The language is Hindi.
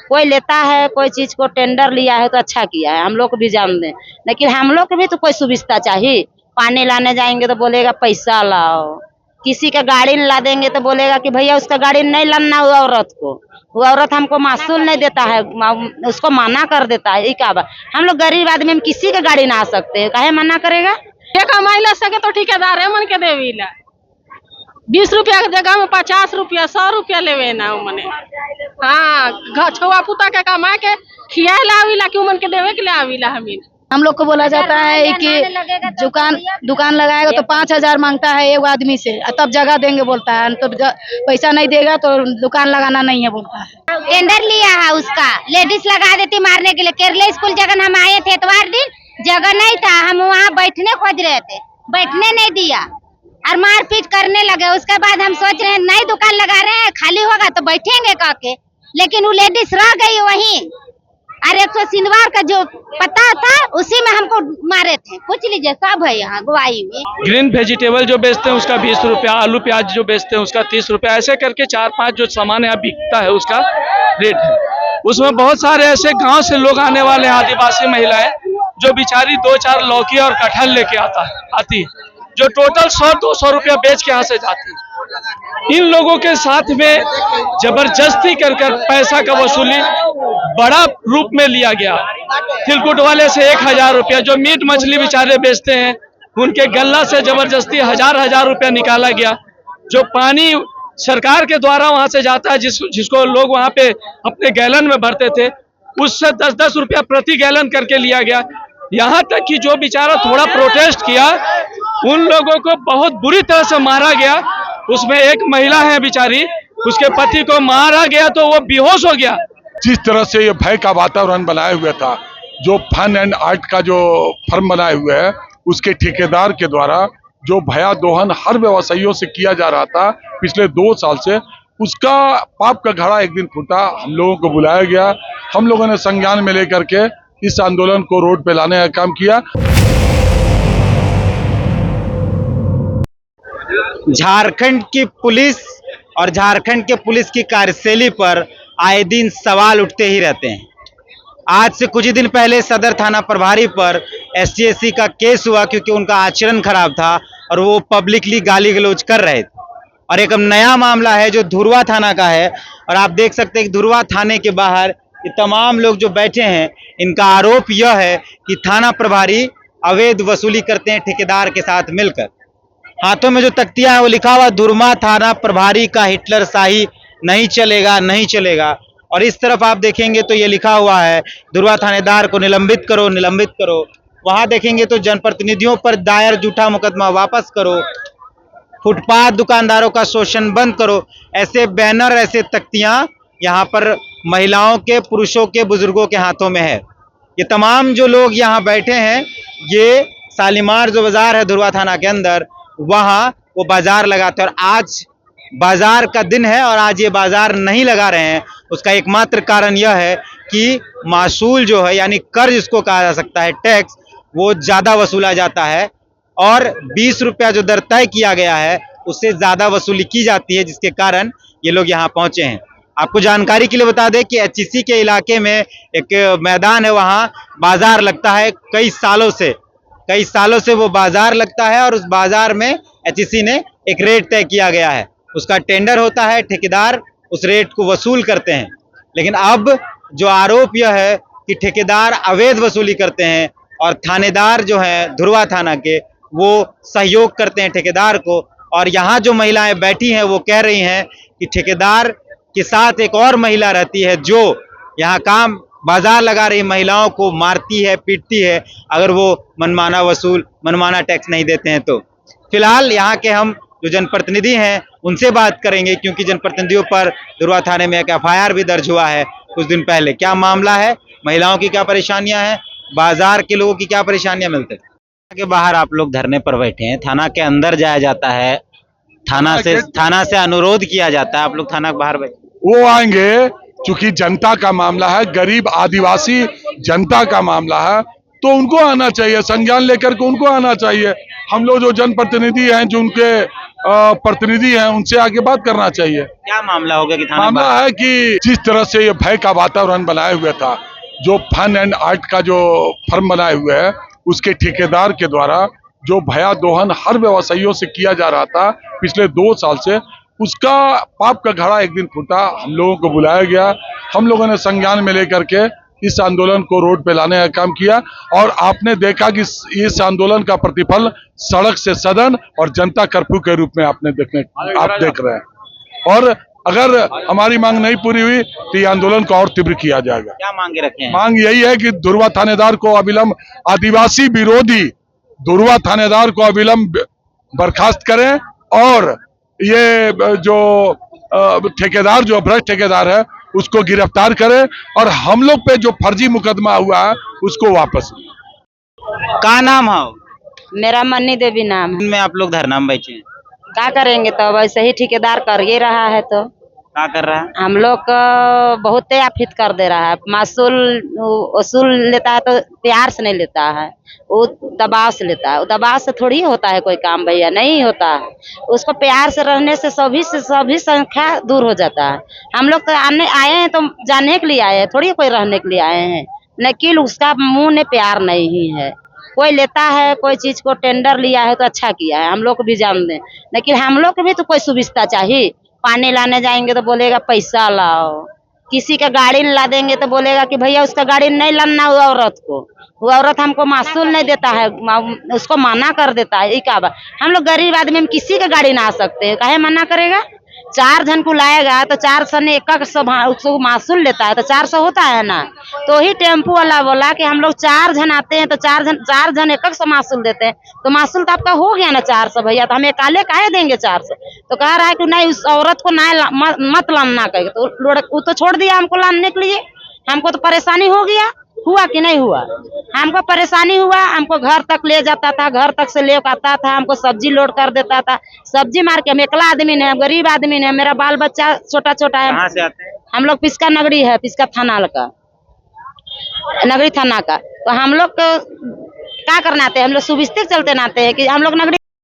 कोई लेता है कोई चीज को टेंडर लिया है तो अच्छा किया है, हम लोग को भी जान दें, लेकिन हम लोग को भी तो कोई सुविधा चाहिए। पानी लाने जाएंगे तो बोलेगा पैसा लाओ, किसी का गाड़ी ला देंगे तो बोलेगा कि भैया उसका गाड़ी नहीं लाना हुआ औरत को, वो औरत हमको मासूल नहीं देता है, उसको मना कर देता है। क्या बात, हम लोग गरीब आदमी, हम किसी का गाड़ी ना आ सकते हैं, काहे मना करेगा। ये कमाई ला सके तो ठेकेदार है मन के देवी ला, 20 रुपया की जगह में 50 रुपया 100 रुपया लेवे ना मने। हाँ, छुआ पुता के कमा के खिया लाविला क्यों मन के देवे के लाविला हम लोग को बोला जाता है कि दुकान लगाएगा तो 5,000 मांगता है एक आदमी से, तब जगह देंगे बोलता है, तो पैसा नहीं देगा तो दुकान लगाना नहीं है बोलता है। टेंडर लिया है उसका, लेडीज लगा देती मारने के लिए। केरला स्कूल जगह हम आए थे इतवार दिन, जगह नहीं था, हम वहाँ बैठने खोज रहे थे, बैठने नहीं दिया और मारपीट करने लगे। उसके बाद हम सोच रहे हैं नई दुकान लगा रहे हैं, खाली होगा तो बैठेंगे काके, लेकिन वो लेडीज रह गई वहीं। और 100 सिंधवार का जो पता था उसी में हमको मारे थे, पूछ लीजिए सब है यहाँ गवाही में। ग्रीन वेजिटेबल जो बेचते हैं उसका 20 रुपया, आलू प्याज जो बेचते हैं उसका 30 रुपया, ऐसे करके 4-5 जो सामान यहाँ बिकता है उसका रेट है। उसमें बहुत सारे ऐसे गांव से लोग आने वाले हैं, आदिवासी महिलाएं, जो बेचारी 2-4 लौकी और कटहल लेके आती है, जो टोटल 100-200 रुपया बेच के यहाँ से जाती है। इन लोगों के साथ में जबरदस्ती कर पैसा का वसूली बड़ा रूप में लिया गया। तिलकुट वाले से 1000 रुपया, जो मीट मछली बेचारे बेचते हैं उनके गल्ला से जबरदस्ती हजार रुपया निकाला गया। जो पानी सरकार के द्वारा वहां से जाता है, जिसको लोग वहां पे अपने गैलन में भरते थे, उससे 10-10 रुपया प्रति गैलन करके लिया गया। यहाँ तक कि जो बेचारा थोड़ा प्रोटेस्ट किया उन लोगों को बहुत बुरी तरह से मारा गया। उसमें एक महिला है बेचारी, उसके पति को मारा गया तो वो बेहोश हो गया। जिस तरह से ये भय का वातावरण बनाया हुआ था, जो फन एंड आर्ट का जो फर्म बनाए हुए है उसके ठेकेदार के द्वारा जो भया दोहन हर व्यवसायियों से किया जा रहा था पिछले 2 साल से, उसका पाप का घड़ा एक दिन फूटा। हम लोगों को बुलाया गया, हम लोगों ने संज्ञान में लेकर के इस आंदोलन को रोड पे लाने का काम किया। झारखंड की पुलिस और झारखंड के पुलिस की कार्यशैली पर आए दिन सवाल उठते ही रहते हैं। आज से कुछ ही दिन पहले सदर थाना प्रभारी पर SC/SC का केस हुआ क्योंकि उनका आचरण खराब था और वो पब्लिकली गाली गलौज कर रहे थे। और एक नया मामला है जो धुरवा थाना का है, और आप देख सकते हैं कि धुरवा थाने के बाहर ये तमाम लोग जो बैठे हैं, इनका आरोप यह है कि थाना प्रभारी अवैध वसूली करते हैं ठेकेदार के साथ मिलकर। हाथों में जो तख्तियां है वो लिखा हुआ धुरमा थाना प्रभारी का हिटलर शाही नहीं चलेगा, नहीं चलेगा। और इस तरफ आप देखेंगे तो ये लिखा हुआ है धुरवा थानेदार को निलंबित करो, निलंबित करो। वहां देखेंगे तो जनप्रतिनिधियों पर दायर झूठा मुकदमा वापस करो, फुटपाथ दुकानदारों का शोषण बंद करो। ऐसे बैनर, ऐसे तख्तियां यहाँ पर महिलाओं के, पुरुषों के, बुजुर्गों के हाथों में है। ये तमाम जो लोग यहाँ बैठे हैं, ये शालीमार जो बाजार है धुरवा थाना के अंदर, वहां वो बाजार लगाते हैं। और आज बाजार का दिन है और आज ये बाजार नहीं लगा रहे हैं। उसका एकमात्र कारण यह है कि मासूल जो है, यानी कर्ज जिसको कहा जा सकता है, टैक्स, वो ज्यादा वसूला जाता है और 20 रुपया जो दर तय किया गया है उससे ज्यादा वसूली की जाती है, जिसके कारण ये लोग यहाँ पहुंचे हैं। आपको जानकारी के लिए बता दें कि HEC के इलाके में एक मैदान है, वहाँ बाजार लगता है कई सालों से वो बाजार लगता है और उस बाजार में HEC ने एक रेट तय किया गया है, उसका टेंडर होता है, ठेकेदार उस रेट को वसूल करते हैं। लेकिन अब जो आरोप यह है कि ठेकेदार अवैध वसूली करते हैं और थानेदार जो है धुरवा थाना के, वो सहयोग करते हैं ठेकेदार को। और यहाँ जो महिलाएं बैठी हैं वो कह रही हैं कि ठेकेदार के साथ एक और महिला रहती है जो यहाँ काम बाजार लगा रही महिलाओं को मारती है, पीटती है, अगर वो मनमाना टैक्स नहीं देते हैं तो। फिलहाल यहाँ के हम जो जनप्रतिनिधि हैं उनसे बात करेंगे, क्योंकि जनप्रतिनिधियों पर धुरवा थाने में एक FIR भी दर्ज हुआ है कुछ दिन पहले। क्या मामला है, महिलाओं की क्या परेशानियां हैं, बाजार के लोगों की क्या परेशानियां मिलती है। के बाहर आप लोग धरने पर बैठे हैं, थाना के अंदर जाया जाता है, थाना से अनुरोध किया जाता है, आप लोग थाना के बाहर बैठे। वो आएंगे, चूंकि जनता का मामला है, गरीब आदिवासी जनता का मामला है, तो उनको आना चाहिए, संज्ञान लेकर के उनको आना चाहिए। हम लोग जो जनप्रतिनिधि हैं, जो उनके प्रतिनिधि हैं उनसे आगे बात करना चाहिए। क्या मामला होगा कि थाना मामला है कि जिस तरह से ये भय का वातावरण बनाए हुए था, जो फन एंड आर्ट का जो फर्म बनाए हुए है उसके ठेकेदार के द्वारा जो भया दोहन हर व्यवसायियों से किया जा रहा था पिछले 2 साल से, उसका पाप का घड़ा एक दिन फूटा। हम लोगों को बुलाया गया, हम लोगों ने संज्ञान में लेकर के इस आंदोलन को रोड पे लाने का काम किया और आपने देखा कि इस आंदोलन का प्रतिफल सड़क से सदन और जनता कर्फ्यू के रूप में आप देख रहे हैं। और अगर हमारी मांग नहीं पूरी हुई तो ये आंदोलन को और तीव्र किया जाएगा। क्या मांगे रखे हैं? मांग यही है कि धुरवा थानेदार को अविलंब, आदिवासी विरोधी धुरवा थानेदार को अविलंब बर्खास्त करें और ये जो ठेकेदार, जो भ्रष्ट ठेकेदार है उसको गिरफ्तार करें और हम लोग पे जो फर्जी मुकदमा हुआ है उसको वापस। का नाम है? मेरा मन्नी देवी नाम है। में आप लोग धरना में बैठे हैं, क्या करेंगे, तो वैसे ही ठेकेदार कर ये रहा है, तो क्या कर रहा है? हम लोग को बहुत आफित कर दे रहा है। मासूल वसूल लेता है तो प्यार से नहीं लेता है, वो दबाव से लेता है। वो दबाव से थोड़ी होता है कोई काम भैया, नहीं होता है। उसको प्यार से रहने से सभी संख्या दूर हो जाता है। हम लोग तो आए हैं तो जानने के लिए आए हैं, थोड़ी कोई रहने के लिए आए हैं। लेकिन उसका मुंह में प्यार नहीं है। कोई लेता है कोई चीज को टेंडर लिया है तो अच्छा किया है, हम लोग को भी जान दें, लेकिन हम लोग को भी तो कोई सुविधा चाहिए। पानी लाने जाएंगे तो बोलेगा पैसा लाओ, किसी का गाड़ी ला देंगे तो बोलेगा कि भैया उसका गाड़ी नहीं लाना वो औरत को, वो औरत हमको मासूल नहीं देता है, उसको मना कर देता है। ये क्या बात, हम लोग गरीब आदमी, हम किसी का गाड़ी ना आ सकते हैं, काहे मना करेगा। 4 जन को लाएगा तो 4 सौ एक उसको मासूल लेता है तो 400 होता है ना। तो ही टेम्पो वाला बोला कि हम लोग 4 जन आते हैं तो 4 जन एक से मासूल देते हैं, तो मासूल तो आपका हो गया ना 400 भैया, तो हम अकाले काहे देंगे 400। तो कह रहा है कि नहीं उस औरत को ना मत लाना कहे, तो वो तो छोड़ दिया हमको लाने के लिए। हमको तो परेशानी हो गया, हुआ कि नहीं हुआ, हमको परेशानी हुआ। हमको घर तक ले जाता था, घर तक से ले आता था, हमको सब्जी लोड कर देता था, सब्जी मार के। हम अकेला आदमी ने, गरीब आदमी ने, मेरा बाल बच्चा छोटा छोटा है। कहाँ से आते हैं? हम लोग पिस्का नगरी है, पिस्का थाना का, नगरी थाना का। तो हम लोग को क्या करना आते हैं, हम लोग सुविस्तिक चलते नाते हैं कि हम लोग नगरी